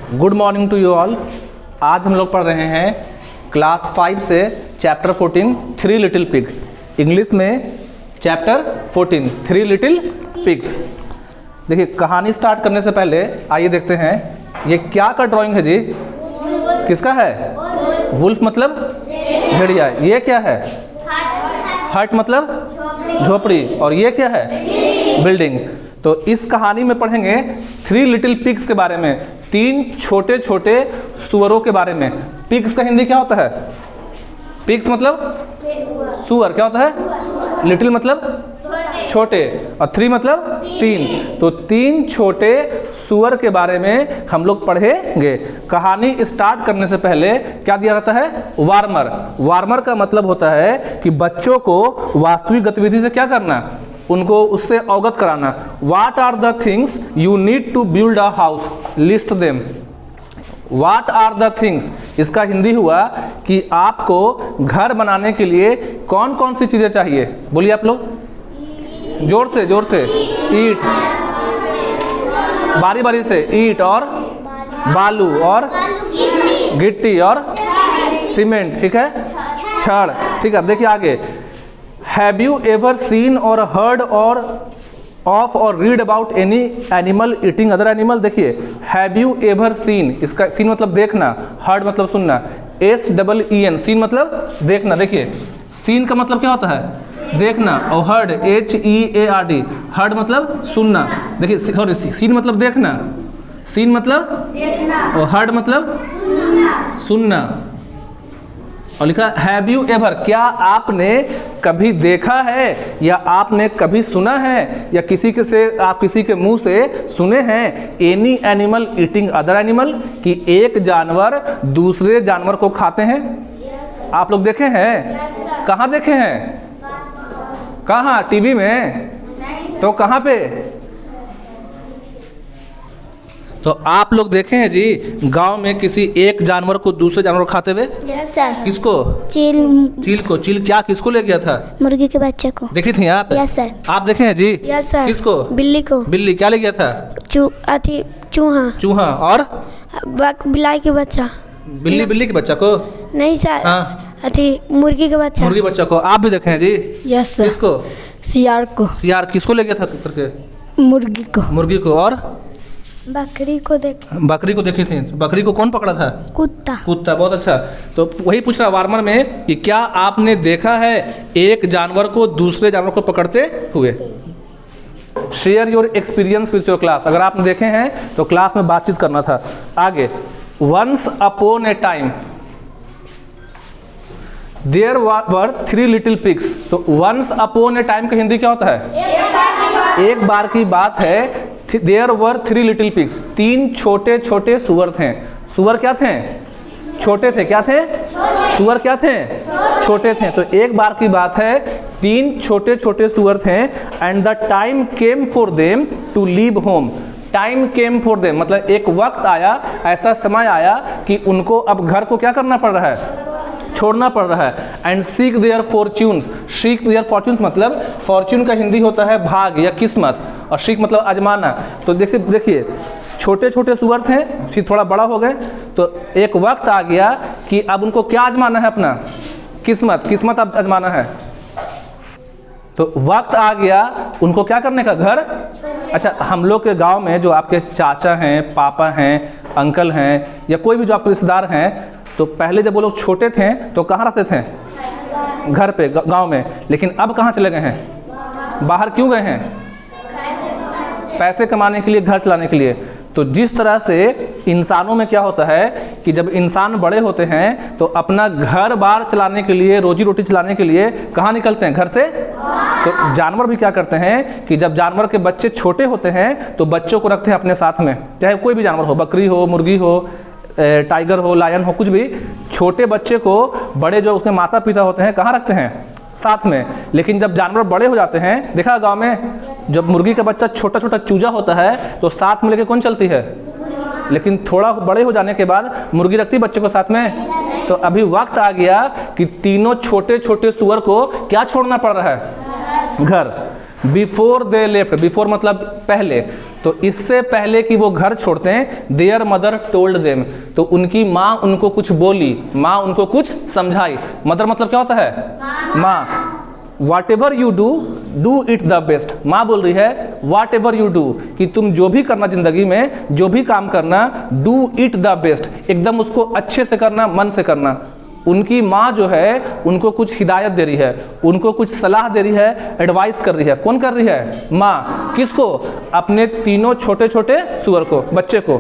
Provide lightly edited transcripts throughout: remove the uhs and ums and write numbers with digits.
Good morning to you all. आज हम लोग पढ़ रहे हैं क्लास 5 से chapter 14 three little pig. English में चैप्टर 14 थ्री लिटिल पिग्स। देखिए, कहानी स्टार्ट करने से पहले आइए देखते हैं ये क्या का ड्राइंग है जी। किसका है? वुल्फ मतलब भेड़िया। ये क्या है? हट मतलब झोपड़ी। और ये क्या है? बिल्डिंग। तो इस कहानी में पढ़ेंगे थ्री लिटिल पिग्स के बारे में, तीन छोटे छोटे सुअरों के बारे में। पिग्स का हिंदी क्या होता है? पिग्स मतलब सुअर। क्या होता है? लिटिल मतलब छोटे और थ्री मतलब तीन। तो तीन छोटे सुअर के बारे में हम लोग पढ़ेंगे। कहानी स्टार्ट करने से पहले क्या दिया रहता है? वार्मर। वार्मर का मतलब होता है कि बच्चों को वास्तविक गतिविधि से क्या करना, उनको उससे अवगत कराना। What are the things you need to build a house? List them. What are the things? इसका हिंदी हुआ कि आपको घर बनाने के लिए कौन कौन सी चीज़ें चाहिए। बोलिए आप लोग, जोर से जोर से। ईंट, बारी बारी से। ईंट और बालू और गिट्टी और सीमेंट, ठीक है, छड़, ठीक है। अब देखिए आगे, Have you ever seen or heard or read about any animal eating other animal? देखिए, Have you ever seen, इसका सीन मतलब देखना, heard मतलब सुनना, SEEN सीन मतलब देखना। देखिए, सीन का मतलब क्या होता है? देखना। और heard HEARD, heard मतलब सुनना। देखिए, सॉरी, सीन मतलब देखना, सीन मतलब देखना, और heard मतलब सुनना। और लिखा हैव यू एवर, क्या आपने कभी देखा है या आपने कभी सुना है या आप किसी के मुंह से सुने हैं any animal eating other animal, कि एक जानवर दूसरे जानवर को खाते हैं। आप लोग देखे हैं? कहाँ देखे हैं? कहाँ? टीवी में? तो कहाँ पे? तो आप लोग देखे हैं जी गांव में किसी एक जानवर को दूसरे जानवर को खाते हुए? Yes sir. किसको? चील को। चील क्या किसको ले गया था? मुर्गी के बच्चे को। देखी थी आप? Yes sir. आप देखे हैं जी? Yes sir. किसको? बिल्ली को। बिल्ली क्या ले गया था? चूहा। चूहा और बिलाई के बच्चा। बिल्ली के बच्चा को? नहीं सर। हाँ, मुर्गी के बच्चा। मुर्गी बच्चा को। आप भी देखे हैं जी? Yes sir. किसको? सियार को। सियार किसको ले गया था करके? मुर्गी को। मुर्गी को। और बकरी को बकरी को देखी थी। बकरी को कौन पकड़ा था? कुत्ता। बहुत अच्छा। तो वही पूछ रहा वार्मर में कि क्या आपने देखा है एक जानवर को दूसरे जानवर को पकड़ते हुए। Share your experience with your class. अगर आपने देखे हैं तो क्लास में बातचीत करना था। आगे, once upon a time there were three little pigs. तो वंस अपॉन ए टाइम का हिंदी क्या होता है? एक बार की बात है। There were three little pigs, तीन छोटे छोटे सुअर थे। सुअर क्या थे? छोटे थे। क्या थे? सुअर क्या थे? छोटे थे। तो एक बार की बात है, तीन छोटे छोटे सुअर थे। And the time came for them to leave home. Time came for them मतलब एक वक्त आया, ऐसा समय आया कि उनको अब घर को क्या करना पड़ रहा है? छोड़ना पड़ रहा है। And seek their fortunes. Seek their fortunes मतलब फॉर्च्यून का हिंदी होता है भाग या किस्मत, और सीक मतलब आजमाना। तो देखिए, छोटे छोटे सुअर थे, फिर थोड़ा बड़ा हो गए, तो एक वक्त आ गया कि अब उनको क्या आजमाना है? अपना किस्मत अब आजमाना है। तो वक्त आ गया उनको क्या करने का? घर। अच्छा, हम लोग के गांव में जो आपके चाचा हैं, पापा हैं, अंकल हैं, या कोई भी जो आपके रिश्तेदार हैं, तो पहले जब वो लोग छोटे थे तो कहाँ रहते थे? घर पे, गांव में। लेकिन अब कहाँ चले गए हैं? बाहर। क्यों गए हैं? पैसे कमाने के लिए, घर चलाने के लिए। तो जिस तरह से इंसानों में क्या होता है कि जब इंसान बड़े होते हैं तो अपना घर बार चलाने के लिए, रोजी रोटी चलाने के लिए कहाँ निकलते हैं? घर से। तो जानवर भी क्या करते हैं कि जब जानवर के बच्चे छोटे होते हैं तो बच्चों को रखते हैं अपने साथ में, चाहे कोई भी जानवर हो, बकरी हो, मुर्गी हो, टाइगर हो, लायन हो, कुछ भी। छोटे बच्चे को बड़े जो उसके माता पिता होते हैं कहाँ रखते हैं? साथ में। लेकिन जब जानवर बड़े हो जाते हैं, देखा गांव में जब मुर्गी का बच्चा छोटा छोटा चूजा होता है तो साथ में लेके कौन चलती है? लेकिन थोड़ा बड़े हो जाने के बाद मुर्गी रखती बच्चे को साथ में। तो अभी वक्त आ गया कि तीनों छोटे छोटे सुअर को क्या छोड़ना पड़ रहा है? घर। बिफोर दे लेफ्ट, बिफोर मतलब पहले, तो तो इससे पहले कि वो घर छोड़ते हैं, देयर मदर टोल्ड देम, तो उनकी माँ उनको कुछ बोली, माँ उनको कुछ समझाई। मदर मतलब क्या होता है? माँ। Whatever you do it the best, माँ बोल रही है वाट एवर यू डू, कि तुम जो भी करना ज़िंदगी में, जो भी काम करना, डू इट द बेस्ट, एकदम उसको अच्छे से करना, मन से करना। उनकी माँ जो है उनको कुछ हिदायत दे रही है, उनको कुछ सलाह दे रही है, एडवाइस कर रही है। कौन कर रही है? माँ। किसको? अपने तीनों छोटे छोटे सुअर को, बच्चे को।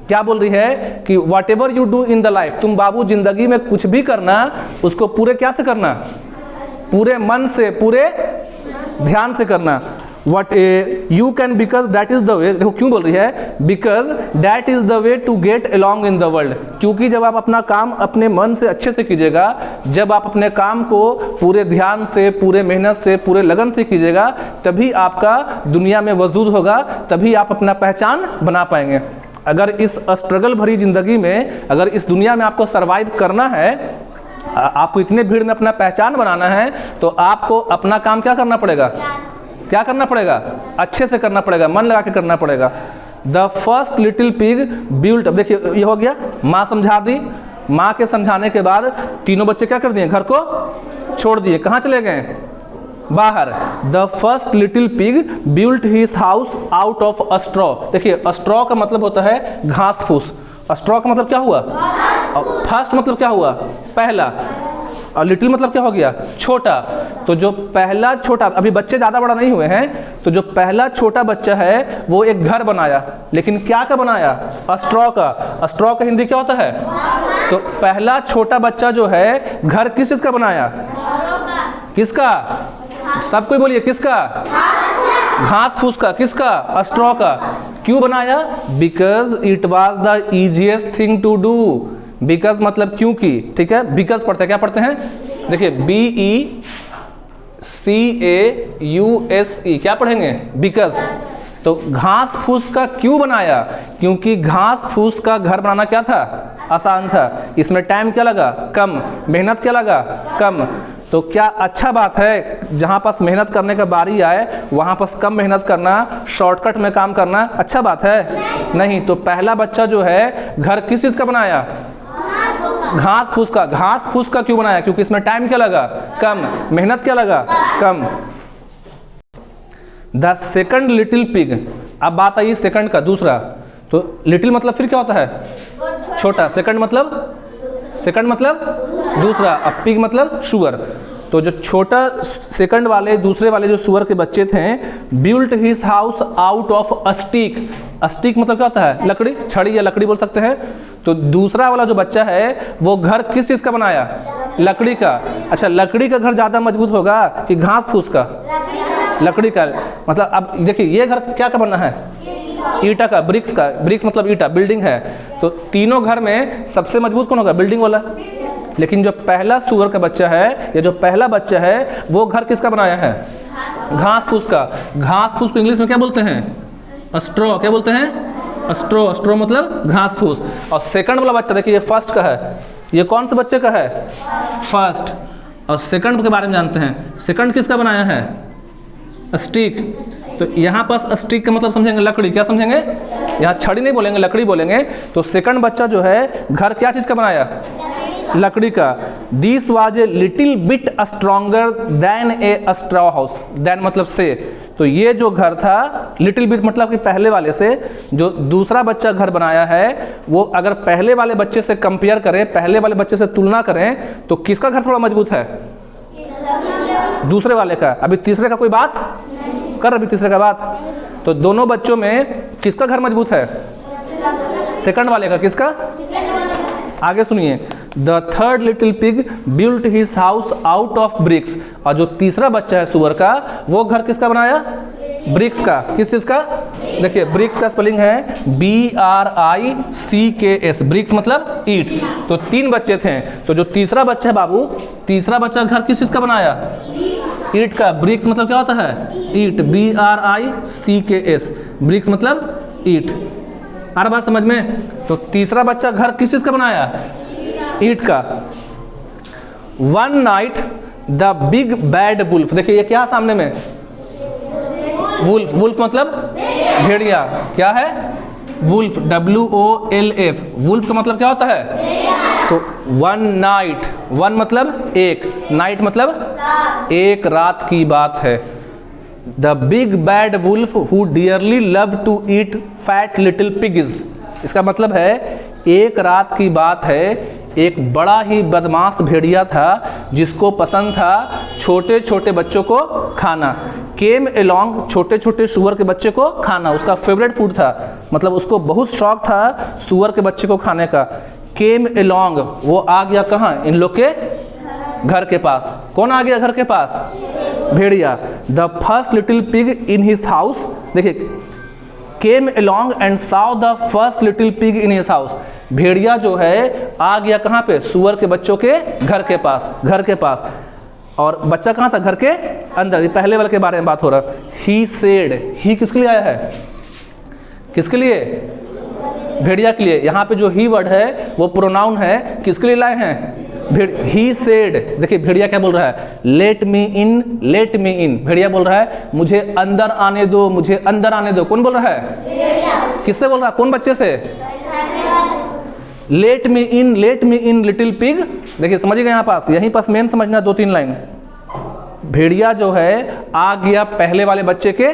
क्या बोल रही है कि whatever you do in the life, तुम बाबू जिंदगी में कुछ भी करना, उसको पूरे क्या से करना? पूरे मन से, पूरे ध्यान से करना। What you can, because that is the way, देखो क्यों बोल रही है, because that is the way to get along in the world, क्योंकि जब आप अपना काम अपने मन से अच्छे से कीजिएगा, जब आप अपने काम को पूरे ध्यान से, पूरे मेहनत से, पूरे लगन से कीजिएगा, तभी आपका दुनिया में वजूद होगा, तभी आप अपना पहचान बना पाएंगे। अगर इस स्ट्रगल भरी जिंदगी में, अगर इस दुनिया में आपको सर्वाइव करना है, आपको इतने भीड़ में अपना पहचान बनाना है, तो आपको अपना काम क्या करना पड़ेगा? क्या करना पड़ेगा? अच्छे से करना पड़ेगा, मन लगा के करना पड़ेगा। The first little pig built, अब देखिए ये हो गया, माँ समझा दी, माँ के समझाने के बाद तीनों बच्चे क्या कर दिए? घर को छोड़ दिए। कहाँ चले गए? बाहर। The first little pig built his house out of a straw, देखिए स्ट्रॉ का मतलब होता है घास फूस, स्ट्रॉ का मतलब क्या हुआ? फर्स्ट मतलब क्या हुआ? पहला, और लिटिल मतलब क्या हो गया? छोटा। तो जो पहला छोटा, अभी बच्चे ज़्यादा बड़ा नहीं हुए हैं, तो जो पहला छोटा बच्चा है वो एक घर बनाया, लेकिन क्या का बनाया? स्ट्रॉ का। स्ट्रॉ का हिंदी क्या होता है? तो पहला छोटा बच्चा जो है घर किस चीज़ का बनाया? किसका? सब कोई बोलिए, किसका? घास फूस का। किसका? स्ट्रॉ का। क्यों बनाया? Because it was the easiest thing to do. Because मतलब क्योंकि, ठीक है, बिकॉज पढ़ते हैं, क्या पढ़ते हैं? देखिए BECAUSE, क्या पढ़ेंगे? बिकॉज। तो घास फूस का क्यों बनाया? क्योंकि घास फूस का घर बनाना क्या था? आसान था। इसमें टाइम क्या लगा? कम। मेहनत क्या लगा? कम। तो क्या अच्छा बात है, जहाँ पास मेहनत करने का बारी आए वहाँ पास कम मेहनत करना, शॉर्टकट में काम करना अच्छा बात है? नहीं। तो पहला बच्चा जो है घर किस चीज़ का बनाया? घास फूस का। घास फूस का क्यों बनाया? क्योंकि इसमें टाइम क्या लगा? कम। मेहनत क्या लगा? कम। द सेकंड लिटिल पिग, अब बात आई सेकंड का, दूसरा। तो लिटिल मतलब फिर क्या होता है? छोटा। सेकंड मतलब? सेकंड मतलब दूसरा। अब पिग मतलब सुअर। तो जो छोटा सेकंड वाले, दूसरे वाले जो सुअर के बच्चे थे, built his house out of a stick. Stick मतलब क्या होता है? लकड़ी, छड़ी या लकड़ी बोल सकते हैं। तो दूसरा वाला जो बच्चा है वो घर किस चीज़ का बनाया? लकड़ी का। अच्छा, लकड़ी का घर ज़्यादा मजबूत होगा कि घास फूस का? लकड़ी का। मतलब अब देखिए ये घर क्या का बना है? ईटा का, ब्रिक्स का। ब्रिक्स मतलब ईटा, बिल्डिंग है। तो तीनों घर में सबसे मजबूत कौन होगा? बिल्डिंग वाला। लेकिन जो पहला सुअर का बच्चा है, या जो पहला बच्चा है, वो घर किसका बनाया है? घास फूस का। घास फूस को इंग्लिश में क्या बोलते हैं? स्ट्रॉ। क्या बोलते हैं? स्ट्रॉ। स्ट्रॉ मतलब घास फूस। और सेकंड वाला बच्चा देखिए, ये फर्स्ट का है। ये कौन से बच्चे का है? फर्स्ट। और सेकंड के बारे में जानते हैं, सेकंड किसका बनाया है? स्टिक। तो यहाँ पास स्टिक का मतलब समझेंगे लकड़ी। क्या समझेंगे? यहाँ छड़ी नहीं बोलेंगे, लकड़ी बोलेंगे। तो सेकंड बच्चा जो है घर क्या चीज़ का बनाया? लकड़ी का। This was a little bit stronger than a straw house. Then मतलब से। तो ये जो घर था, लिटिल बिट मतलब कि पहले वाले से, जो दूसरा बच्चा घर बनाया है, वो अगर पहले वाले बच्चे से कंपेयर करें, पहले वाले बच्चे से तुलना करें, तो किसका घर थोड़ा मजबूत है? दूसरे वाले का। अभी तीसरे का कोई बात कर, अभी तीसरे का बात। तो दोनों बच्चों में किसका घर मजबूत है? सेकंड वाले का। किसका? आगे सुनिए। The third little pig built his house out of BRICS. और जो तीसरा बच्चा है सुअर का, वो घर किसका बनाया? ब्रिक्स का। किस चीज का? देखिए ब्रिक्स का स्पेलिंग है BRICKS। ब्रिक्स मतलब ईट। तो तीन बच्चे थे, तो जो तीसरा बच्चा है बाबू, तीसरा बच्चा घर किस चीज का बनाया? ईट का। ब्रिक्स मतलब क्या होता है? ईट। BRICKS। ब्रिक्स मतलब ईट। आ रहा बात समझ में? तो तीसरा बच्चा घर किस चीज का बनाया? ईट का। One night the big bad wolf. देखिए ये क्या सामने में? वुल्फ। वुल्फ मतलब भेड़िया। क्या है? Wolf, WOLF। वुल्फ का मतलब क्या होता है? तो वन नाइट, वन मतलब एक, नाइट मतलब एक रात की बात है। The big bad wolf who dearly love to eat fat little pigs. इसका मतलब है एक रात की बात है, एक बड़ा ही बदमाश भेड़िया था जिसको पसंद था छोटे छोटे बच्चों को खाना। केम एलोंग, छोटे छोटे सुअर के बच्चे को खाना उसका फेवरेट फूड था, मतलब उसको बहुत शौक था सुअर के बच्चे को खाने का। केम एलोंग, वो आ गया कहाँ? इन लोग के घर के पास। कौन आ गया घर के पास? भेड़िया। The first little pig in his house, देखिए came along and saw the first little pig in his house. भेड़िया जो है आ गया कहाँ पे? सुअर के बच्चों के घर के पास, घर के पास। और बच्चा कहाँ था? घर के अंदर। ये पहले वाले के बारे में बात हो रहा है। ही सेड, ही किसके लिए आया है? किसके लिए? भेड़िया के लिए। यहाँ पे जो ही वर्ड है वो प्रोनाउन है, किसके लिए लाए हैं? He said. देखिए भेड़िया क्या बोल रहा है? Let me in, let me इन। भेड़िया बोल रहा है मुझे अंदर आने दो, मुझे अंदर आने दो। कौन बोल रहा है? किससे बोल रहा है? कौन बच्चे से? Late me in, let me in little pig. देखिए समझिएगा यहाँ पास, यहीं पास मेन समझना 2-3 लाइन। भेड़िया जो है आ गया पहले वाले बच्चे के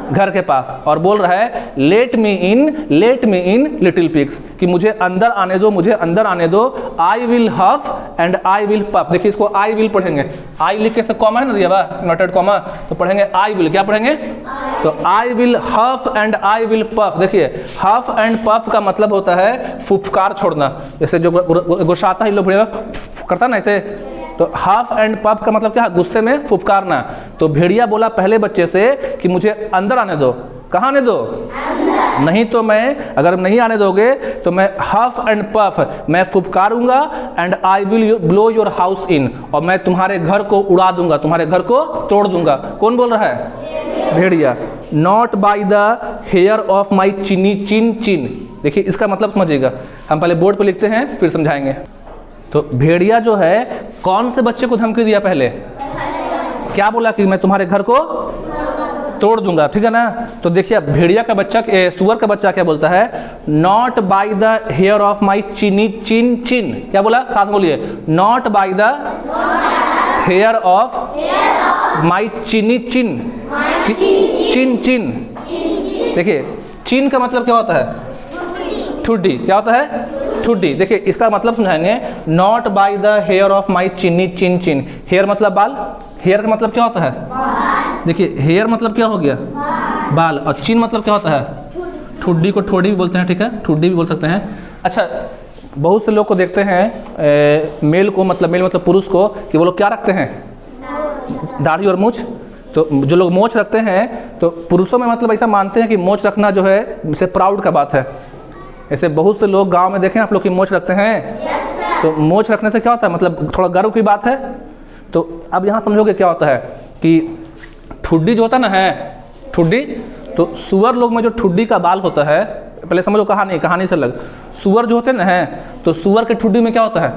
घर के पास और बोल रहा है let me in, let me in little pigs, कि मुझे अंदर आने दो, मुझे अंदर आने दो। I will huff and I will puff. देखिए इसको आई विल पढ़ेंगे, आई लिख के से कॉमा है ना दिया हुआ, नोटेड कॉमा, तो पढ़ेंगे आई विल। क्या पढ़ेंगे? तो I will huff and I will puff. देखिए हफ एंड पफ का मतलब होता है फुफकार छोड़ना, जैसे जो गुस्साता है लोग करता ना ऐसे, तो हाफ एंड पफ का मतलब क्या है? गुस्से में फुफकारना। तो भेड़िया बोला पहले बच्चे से कि मुझे अंदर आने दो। कहाँ आने दो? नहीं तो मैं, अगर नहीं आने दोगे तो मैं हाफ एंड पफ, मैं फुफकारूंगा, and I will blow your house in, और मैं तुम्हारे घर को उड़ा दूंगा, तुम्हारे घर को तोड़ दूंगा। कौन बोल रहा है? भेड़िया। Not by the hair of my chinny chin चिन। देखिए इसका मतलब समझिएगा, हम पहले बोर्ड पर लिखते हैं फिर समझाएंगे। तो भेड़िया जो है कौन से बच्चे को धमकी दिया? पहले क्या बोला? कि मैं तुम्हारे घर को तोड़ दूंगा, ठीक है ना। तो देखिए भेड़िया का बच्चा, सुअर का बच्चा क्या बोलता है? Not by the hair of my chinny chin chin. क्या बोला? साथ बोलिए, not by the hair of my chinny chin चिन चिन। देखिए चिन का मतलब क्या होता है? ठुड्डी। क्या होता है? ठुड्डी। देखिए इसका मतलब समझाएंगे, not by the hair of my chinny chin chin. Hair मतलब बाल, हेयर का मतलब क्या होता है? देखिए हेयर मतलब क्या हो गया? बाल। और चिन मतलब क्या होता है? ठुड्डी को ठोड़ी भी बोलते हैं, ठीक है, ठुड्डी भी बोल सकते हैं। अच्छा, बहुत से लोग को देखते हैं मेल को, मतलब मेल मतलब पुरुष को, कि वो लोग क्या रखते हैं? दाढ़ी और मूछ। तो जो लोग मोछ रखते हैं तो पुरुषों में मतलब ऐसा मानते हैं कि मोछ रखना जो है इसे प्राउड का बात है। ऐसे बहुत से लोग गांव में देखें आप लोग की मोछ रखते हैं। तो मोछ रखने से क्या होता है? मतलब थोड़ा गर्व की बात है। तो अब यहाँ समझोगे क्या होता है कि ठुड्डी जो होता है ना, है ठुड्डी, तो सुअर लोग में जो ठुड्डी का बाल होता है, पहले समझो कहानी से अलग। सुअर जो होते हैं ना, है तो सुअर के ठुड्डी में क्या होता है?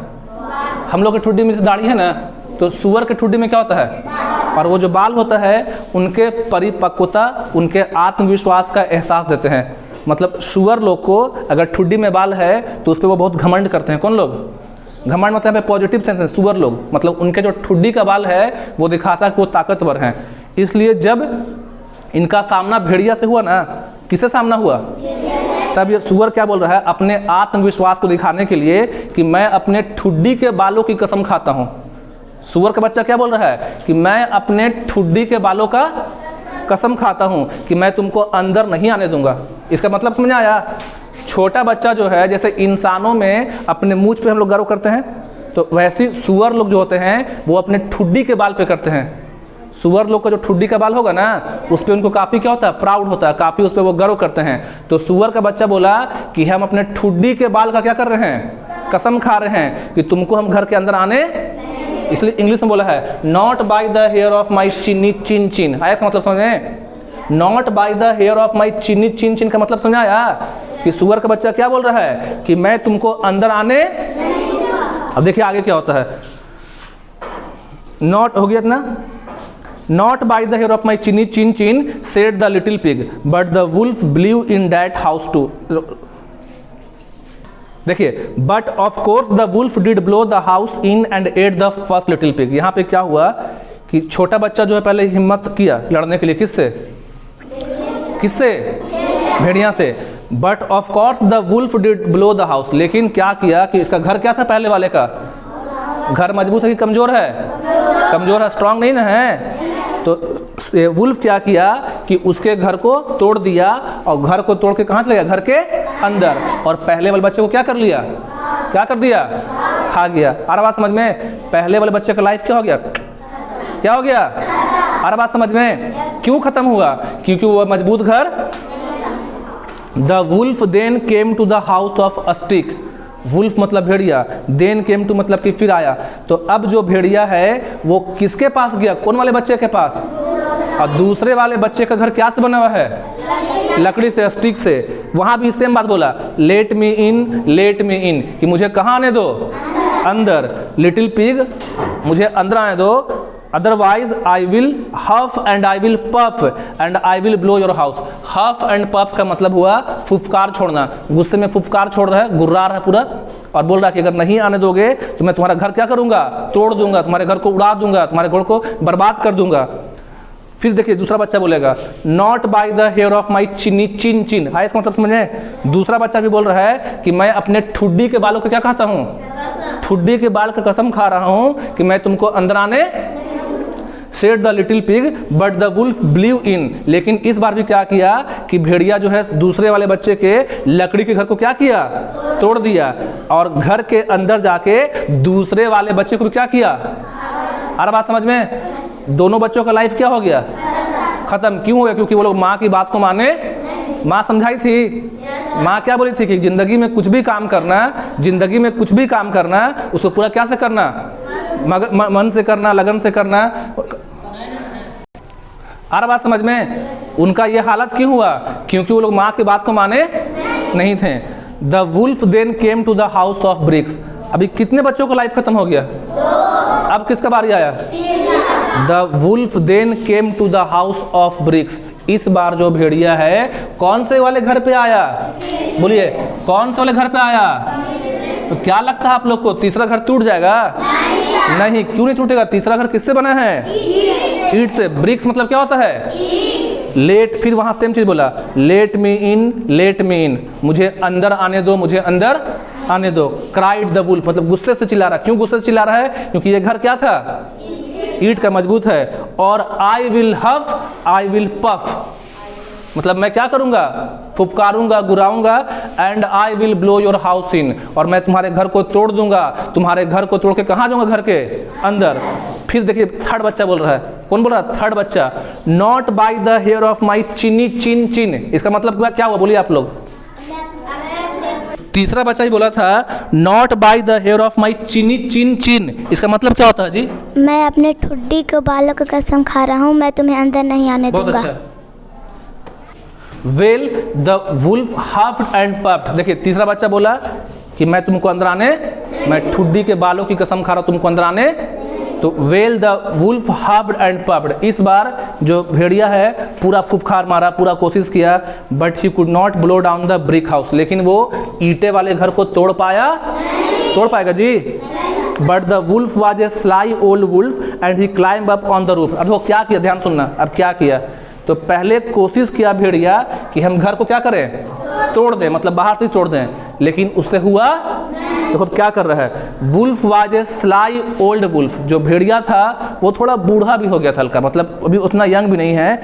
हम लोग के ठुड्डी में से दाढ़ी है ना, तो सुअर के ठुड्डी में क्या होता है? और वो जो बाल होता है उनके परिपक्वता, उनके आत्मविश्वास का एहसास देते हैं। मतलब सुअर लोग को अगर ठुड्डी में बाल है तो उस पर वो बहुत घमंड करते हैं। कौन लोग? घमंड मतलब है पॉजिटिव सेंस है। सुअर लोग मतलब उनके जो ठुड्डी का बाल है वो दिखाता है कि वो ताकतवर हैं। इसलिए जब इनका सामना भेड़िया से हुआ ना, किससे सामना हुआ? तब ये सुअर क्या बोल रहा है? अपने आत्मविश्वास को दिखाने के लिए कि मैं अपने ठुड्डी के बालों की कसम खाता हूँ। सुअर का बच्चा क्या बोल रहा है? कि मैं अपने ठुड्डी के बालों का कसम खाता हूँ कि मैं तुमको अंदर नहीं आने दूंगा। इसका मतलब समझ आया? छोटा बच्चा जो है, जैसे इंसानों में अपने मूंछ पे हम लोग गर्व करते हैं, तो वैसे सुअर लोग जो होते हैं वो अपने ठुड्डी के बाल पे करते हैं। सुअर लोग का जो ठुड्डी का बाल होगा ना, उस पर उनको काफ़ी क्या होता है? प्राउड होता है, काफ़ी उस पर वो गर्व करते हैं। तो सुअर का बच्चा बोला कि हम अपने ठुड्डी के बाल का क्या कर रहे हैं? कसम खा रहे हैं कि तुमको हम घर के अंदर आने, इसलिए इंग्लिश में बोला है not by the hair of my chinny chin chin. आया इसका मतलब समझे? Not by the hair of my chinny chin चिन का मतलब समझ आया? कि सुअर का बच्चा क्या बोल रहा है? कि मैं तुमको अंदर आने। अब देखिए आगे क्या होता है। नॉट हो गया इतना, not by the hair of my chinny chin chin said the little pig but the wolf blew in that house too. देखिए, but of course the wolf did blow the house in and ate the first little pig. यहाँ पे क्या हुआ कि छोटा बच्चा जो है पहले हिम्मत किया लड़ने के लिए, किससे? भेड़िया से। But of course the wolf did blow the house, लेकिन क्या किया कि इसका घर क्या था पहले वाले का? घर मजबूत है कि कमजोर है? कमजोर है, स्ट्रांग नहीं ना है। तो वुल्फ क्या किया कि उसके घर को तोड़ दिया और घर को तोड़ के कहाँ चले गया? घर के अंदर। और पहले वाले बच्चे को क्या कर लिया? क्या कर दिया? खा गया। अरे बात समझ में? पहले वाले बच्चे का लाइफ क्या हो गया? क्या हो गया? अरे बात समझ में? क्यों खत्म हुआ? क्योंकि वो मजबूत घर। The wolf then came to the house of a stick. Wolf मतलब भेड़िया, देन केम टू मतलब कि फिर आया। तो अब जो भेड़िया है वो किसके पास गया? कौन वाले बच्चे के पास? और दूसरे वाले बच्चे का घर क्या से बना हुआ है? लकड़ी से, स्टिक से। वहां भी सेम बात बोला, late me in, let me इन, कि मुझे कहाँ आने दो? अंदर। लिटिल पिग, मुझे अंदर आने दो, otherwise I will huff and I will puff and I will blow your house. Huff and puff का मतलब हुआ फुफकार छोड़ना। गुस्से में फुफकार छोड़ रहा है, गुर्रा रहा है पूरा, और बोल रहा है कि अगर नहीं आने दोगे तो मैं तुम्हारा घर क्या करूंगा? तोड़ दूंगा, तुम्हारे घर को उड़ा दूंगा, तुम्हारे घर को बर्बाद कर दूंगा। फिर देखिए दूसरा बच्चा बोलेगा, not by the hair of my chinny chin चिन। हाँ, इसका मतलब समझे? दूसरा बच्चा भी बोल रहा है कि मैं अपने ठुड्डी के बालों को क्या खाता हूँ? ठुड्डी के बाल का कसम खा रहा हूँ कि मैं तुमको अंदर आने। Said the little pig but the wolf blew in. लेकिन इस बार भी क्या किया कि भेड़िया जो है दूसरे वाले बच्चे के लकड़ी के घर को क्या किया? तोड़ दिया, और घर के अंदर जाके दूसरे वाले बच्चे को भी क्या किया? अरे बात समझ में? दोनों बच्चों का लाइफ क्या हो गया? खत्म। क्यों हो गया? क्योंकि वो लोग माँ की बात को माने। माँ समझाई थी, माँ क्या बोली थी कि जिंदगी में कुछ भी काम करना, जिंदगी में कुछ भी काम करना, उसको पूरा क्या से करना? मन से करना, लगन से करना। अरे बात समझ में? उनका ये हालत क्यों हुआ? क्योंकि वो लोग माँ की बात को माने नहीं थे। The wolf then came to the house of bricks. अभी कितने बच्चों का लाइफ खत्म हो गया? अब किसका बारी आया? The wolf then came to the house of bricks. इस बार जो भेड़िया है कौन से वाले घर पे आया? बोलिए, कौन से वाले घर पे आया? तो क्या लगता है आप लोग को, तीसरा घर टूट जाएगा? नहीं। क्यों नहीं टूटेगा? तीसरा घर किससे बना है? ईंट से। ब्रिक्स मतलब क्या होता है? लेट। फिर वहां सेम चीज बोला, late me in, let me इन, मुझे अंदर आने दो, मुझे अंदर आने दो। क्राइड द वुल्फ मतलब गुस्से से चिल्ला रहा। क्यों गुस्से से चिल्ला रहा है? क्योंकि ये घर क्या था? ईंट का, मजबूत है। और I will huff, I will puff, मतलब मैं क्या करूंगा? फुफकारूंगा, गुराऊंगा। And I will blow your house in, और मैं तुम्हारे घर को तोड़ दूंगा। तुम्हारे घर को तोड़ के कहाँ जाऊंगा? घर के अंदर। फिर देखिए थर्ड बच्चा बोल रहा है। कौन बोल रहा है? थर्ड बच्चा। Not by the hair of my chinny chin चिन। इसका मतलब क्या हुआ? बोलिए आप लोग। तीसरा बच्चा ही बोला था, not by the hair of my chinny chin चिन। इसका मतलब क्या होता है जी? मैं अपने ठुड्डी के बालों का कसम खा रहा हूँ, मैं तुम्हें अंदर नहीं आने दूंगा। बहुत अच्छा। Well the wolf huffed and puffed. देखिए तीसरा बच्चा बोला कि मैं तुमको अंदर आने, मैं ठुड्डी के बालों की कसम खा रहा हूं तुमको अंदर आने। तो well the wolf huffed and puffed. इस बार जो भेड़िया है पूरा फुफकार मारा, पूरा कोशिश किया, but he could not blow down the brick house. लेकिन वो ईंटे वाले घर को तोड़ पाया? तोड़ पाएगा जी? But the wolf was a sly old wolf and he climb up on the roof. अब वो क्या किया? ध्यान सुनना। अब क्या किया? तो पहले कोशिश किया भेड़िया कि हम घर को क्या करें? तोड़ दें, मतलब बाहर से तोड़ दें, लेकिन उससे हुआ? देखो क्या कर रहा है। Wolf was a sly old wolf. जो भेड़िया था वो थोड़ा बूढ़ा भी हो गया था हल्का, मतलब अभी उतना यंग भी नहीं है।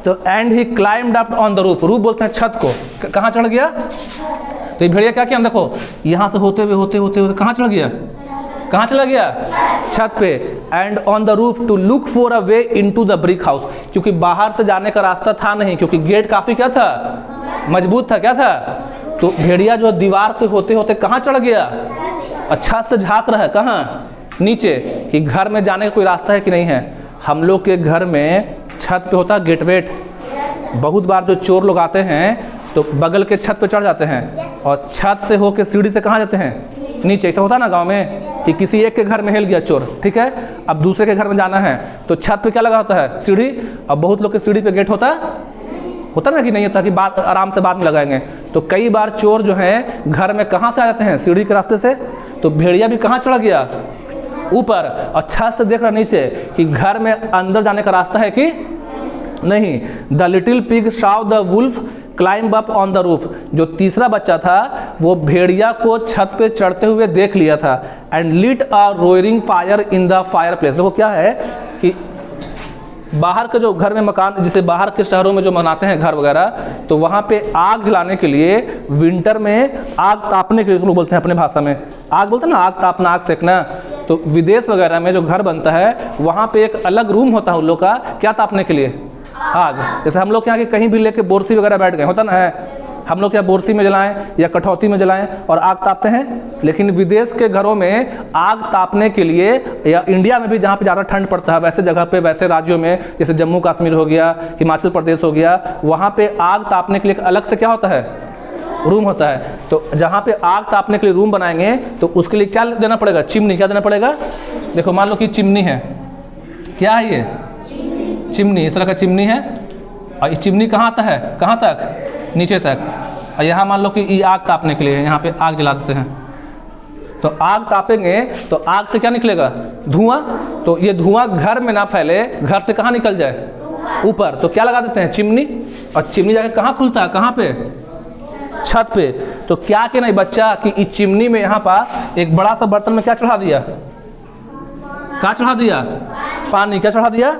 तो and he climbed up on the roof. Roof बोलते हैं छत को। कहाँ चढ़ गया? तो ये भेड़िया क्या किया? देखो यहाँ से होते हुए कहाँ चढ़ गया? कहाँ चला गया? छत पे। And on the roof to look for a way into the brick house. क्योंकि बाहर से जाने का रास्ता था नहीं, क्योंकि गेट काफी क्या था? मजबूत था। क्या था? तो भेड़िया जो दीवार पे होते होते कहाँ चढ़ गया? अच्छा से झांक रहा है। कहाँ? नीचे, कि घर में जाने का कोई रास्ता है कि नहीं है। हम लोग के घर में छत पे होता है गेट वेट। बहुत बार जो चोर लोग आते हैं तो बगल के छत पे चढ़ जाते हैं और छत से होके सीढ़ी से कहाँ जाते हैं? नीचे। ऐसा होता है ना गांव में कि किसी एक के घर में हेल गया चोर, ठीक है, अब दूसरे के घर में जाना है तो छत पे क्या लगा होता है? सीढ़ी। अब बहुत लोग के सीढ़ी पे गेट होता ना कि नहीं होता, कि बात आराम से बाद में लगाएंगे। तो कई बार चोर जो है घर में कहाँ से आ जाते हैं? सीढ़ी के रास्ते से। तो भेड़िया भी कहाँ चढ़ा गया? ऊपर। और छत से देख रहा नीचे कि घर में अंदर जाने का रास्ता है कि नहीं। The little pig saw the wolf climb up on the roof. जो तीसरा बच्चा था वो भेड़िया को छत पे चढ़ते हुए देख लिया था। And lit a roaring fire in the fireplace. देखो क्या है कि बाहर के जो घर में मकान, जैसे बाहर के शहरों में जो बनाते हैं घर वगैरह, तो वहाँ पे आग जलाने के लिए विंटर में आग तापने के लिए, लोग बोलते हैं अपने भाषा में आग बोलते हैं ना, आग तापना, आग सेकना। तो विदेश वगैरह में जो घर बनता है वहाँ पे एक अलग रूम होता है उन लोग का, क्या तापने के लिए? आग। जैसे हम लोग यहाँ के कहीं भी लेके बोरसी वगैरह बैठ गए, होता ना है, हम लोग क्या बोरसी में जलाएं या कठौती में जलाएं और आग तापते हैं। लेकिन विदेश के घरों में आग तापने के लिए, या इंडिया में भी जहाँ पे ज़्यादा ठंड पड़ता है वैसे जगह पे, वैसे राज्यों में, जैसे जम्मू कश्मीर हो गया, हिमाचल प्रदेश हो गया, वहाँ पे आग तापने के लिए अलग से क्या होता है? रूम होता है। तो जहाँ पे आग तापने के लिए रूम बनाएंगे तो उसके लिए क्या देना पड़ेगा? चिमनी। क्या देना पड़ेगा? देखो मान लो कि चिमनी है, क्या है ये? चिमनी। इस तरह का चिमनी है और ये चिमनी कहाँ आता है? कहाँ तक? नीचे तक। और यहाँ मान लो कि ये आग तापने के लिए है, यहाँ पे आग जला देते हैं। तो आग तापेंगे तो आग से क्या निकलेगा? धुआं। तो ये धुआं घर में ना फैले, घर से कहाँ निकल जाए? ऊपर। तो क्या लगा देते हैं? चिमनी। और चिमनी जाके कहाँ खुलता है? कहाँ पे? छत पे। तो क्या कि नहीं बच्चा कि इस चिमनी में यहाँ पास एक बड़ा सा बर्तन में क्या चढ़ा दिया? क्या चढ़ा दिया? पानी। क्या चढ़ा दिया?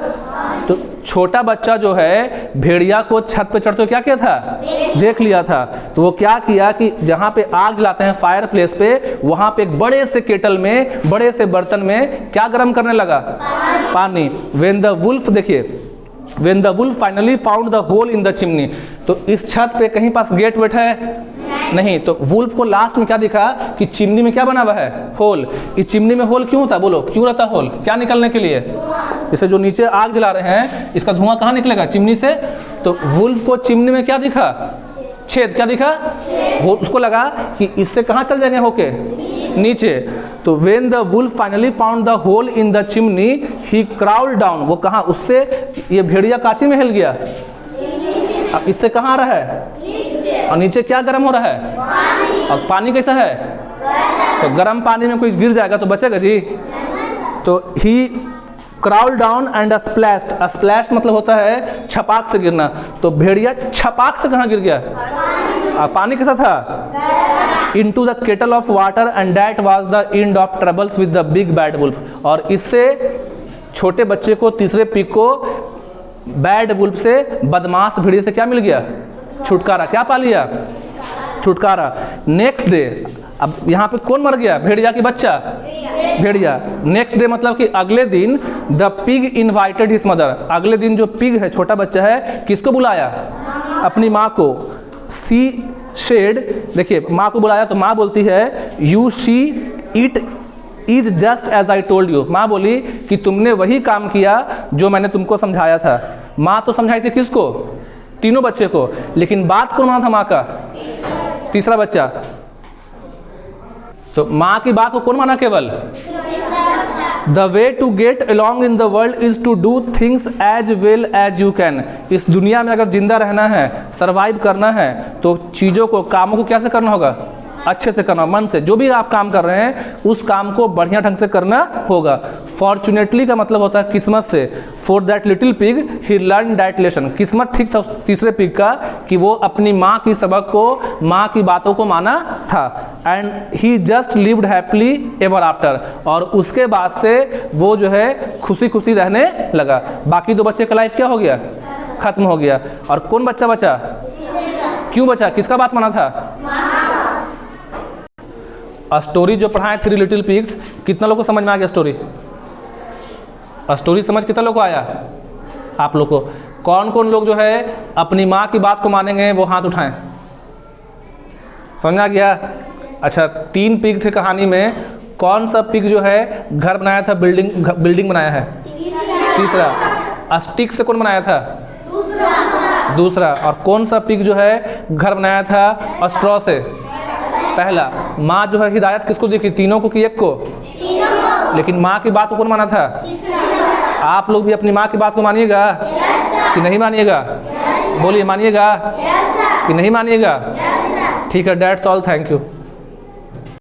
तो छोटा बच्चा जो है भेड़िया को छत पे चढ़ते हुए क्या किया था? देख लिया था। तो वो क्या किया कि जहाँ पे आग जलाते हैं फायर प्लेस पे, वहाँ पे एक बड़े से केटल में, बड़े से बर्तन में क्या गर्म करने लगा? पानी। व्हेन द वुल्फ, देखिए, when the wolf finally found the hole in the chimney. तो इस छत पे कहीं पास गेट वेट है? नहीं। तो वुल्फ को लास्ट में क्या दिखा कि चिमनी में क्या बना हुआ है? होल। इस चिमनी में होल क्यों होता? बोलो क्यों रहता होल? क्या निकलने के लिए? जैसे जो नीचे आग जला रहे हैं इसका धुआं कहाँ निकलेगा? चिमनी से। तो वुल्फ को चिमनी में क्या दिखा? छेद। क्या दिखा? वो उसको लगा कि इससे कहाँ चल जाएंगे होके? नीचे। तो when the wolf finally found the hole in the chimney he crawled down. वो कहाँ? उससे ये भेड़िया काची में हिल गया। अब इससे कहाँ आ रहा है? और नीचे क्या गर्म हो रहा है? और पानी कैसा है? तो गर्म पानी में कोई गिर जाएगा तो बचेगा जी। तो he crawl down and splashed. Splash मतलब होता है छपाक से गिरना। तो भेड़िया छपाक से कहाँ गिर गया? पानी कैसा था? Into the kettle of water and that was the end of troubles with the big bad wolf. और इससे छोटे बच्चे को, तीसरे पिग को, बैड वुल्फ से, बदमाश भेड़िया से क्या मिल गया? छुटकारा। क्या पा लिया? छुटकारा। नेक्स्ट डे, अब यहाँ पे कौन मर गया? भेड़िया की बच्चा? भेड़िया। नेक्स्ट डे मतलब कि अगले दिन the pig invited his mother. अगले दिन जो पिग है, छोटा बच्चा है, किसको बुलाया? अपनी माँ को। सी शेड, देखिए माँ को बुलाया तो माँ बोलती है you see it is just as I told you. माँ बोली कि तुमने वही काम किया जो मैंने तुमको समझाया था। माँ तो समझाई थी किसको? तीनों बच्चे को। लेकिन बात कौन माना था माँ का? तीसरा बच्चा। तो माँ की बात को कौन माना? केवल। The way to get along in the world is to do things as well as you can. इस दुनिया में अगर जिंदा रहना है, सरवाइव करना है, तो चीज़ों को, कामों को कैसे करना होगा? अच्छे से करना, मन से। जो भी आप काम कर रहे हैं उस काम को बढ़िया ढंग से करना होगा। फॉर्चुनेटली का मतलब होता है किस्मत से। For that little pig he learn that lesson. किस्मत ठीक था उस तीसरे पिग का कि वो अपनी माँ की सबक को, माँ की बातों को माना था। And he just lived happily ever after. और उसके बाद से वो जो है खुशी खुशी रहने लगा। बाकी दो बच्चे का लाइफ क्या हो गया? खत्म हो गया। और कौन बच्चा बचा? क्यों बचा? किसका बात माना था? स्टोरी जो पढ़ाए थ्री लिटिल पिग्स, कितना लोगों को समझ में आ गया स्टोरी? स्टोरी समझ कितना लोगों को आया? आप लोग को। कौन कौन लोग जो है अपनी माँ की बात को मानेंगे वो हाथ उठाएं। समझ में आ गया? अच्छा, 3 पिग थे कहानी में। कौन सा पिग जो है घर बनाया था? बिल्डिंग बनाया है। तीसरा। स्टिक से कौन बनाया था? दूसरा। और कौन सा पिग जो है घर बनाया था स्ट्रॉ से? पहला, माँ जो है हिदायत किसको दी थी, तीनों को कि एक को? लेकिन माँ की बात को कौन माना था? आप लोग भी अपनी माँ की बात को मानिएगा कि नहीं मानिएगा? बोलिए, मानिएगा कि नहीं मानिएगा? ठीक है, डेट्स ऑल, थैंक यू।